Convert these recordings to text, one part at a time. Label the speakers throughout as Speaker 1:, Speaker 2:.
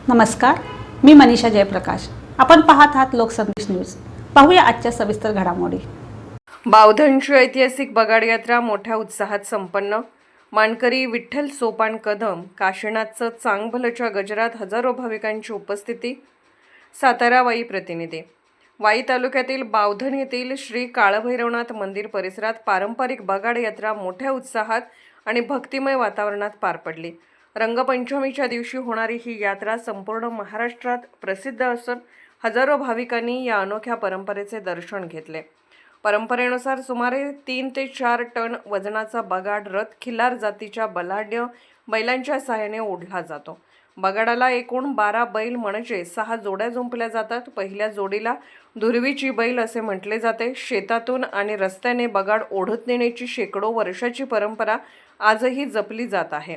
Speaker 1: नमस्कार, मी मनीषा जयप्रकाश। आपण पाहत आहात लोकसंदेश न्यूज। पाहूया आजच्या सविस्तर घडामोडी।
Speaker 2: बावधनची ऐतिहासिक बगाड यात्रा मोठ्या उत्साहात संपन्न। मानकरी विठ्ठल सोपान कदम काशीनाथचं चांगभलच्या गजरात हजारो भाविकांची उपस्थिती। सातारा वाई प्रतिनिधी। वाई तालुक्यातील बावधन येथील श्री काळभैरवनाथ मंदिर परिसरात पारंपरिक बगाड यात्रा मोठ्या उत्साहात आणि भक्तिमय वातावरणात पार पडली। रंगपंचमीच्या दिवशी होणारी ही यात्रा संपूर्ण महाराष्ट्रात प्रसिद्ध असून हजारो भाविकांनी या अनोख्या परंपरेचे दर्शन घेतले। परंपरेनुसार सुमारे 3 ते 4 टन वजनाचा बगाड रथ खिल्लार जातीच्या बलाढ्य बैलांच्या सहाय्याने ओढला जातो। बगाडाला एकूण 12 बैल म्हणजे 6 जोड्या जुंपल्या जातात। पहिल्या जोडीला दुर्वीची बैल असे म्हटले जाते। शेतातून आणि रस्त्याने बगाड ओढत नेण्याची शेकडो वर्षाची परंपरा आजही जपली जात आहे।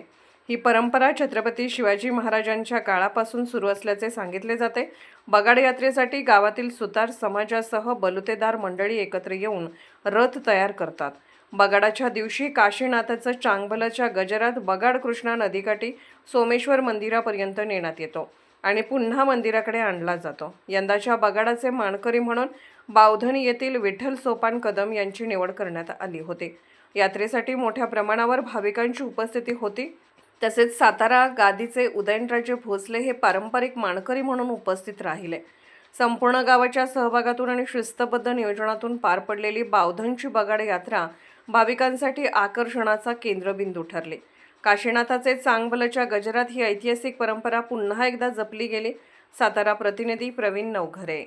Speaker 2: ही परंपरा छत्रपती शिवाजी महाराजांच्या काळापासून सुरू असल्याचे सांगितले जाते। बगाड यात्रेसाठी गावातील सुतार समाजासह बलुतेदार मंडळी एकत्र येऊन रथ तयार करतात। बगाडाच्या दिवशी काशीनाथाचं चांगभलच्या गजरात बगाड कृष्णा नदीकाठी सोमेश्वर मंदिरापर्यंत नेण्यात येतो आणि पुन्हा मंदिराकडे आणला जातो। यंदाच्या बगाडाचे मानकरी म्हणून बावधन येथील विठ्ठल सोपान कदम यांची निवड करण्यात आली होती। यात्रेसाठी मोठ्या प्रमाणावर भाविकांची उपस्थिती होती। तसेच सातारा गादीचे उदयनराजे भोसले हे पारंपरिक मानकरी म्हणून उपस्थित राहिले। संपूर्ण गावाच्या सहभागातून आणि शिस्तबद्ध नियोजनातून पार पडलेली बावधनची बगाड यात्रा भाविकांसाठी आकर्षणाचा केंद्रबिंदू ठरली। काशीनाथाचे चांगभलच्या गजरात ही ऐतिहासिक परंपरा पुन्हा एकदा जपली गेली। सातारा प्रतिनिधी प्रवीण नवघरे।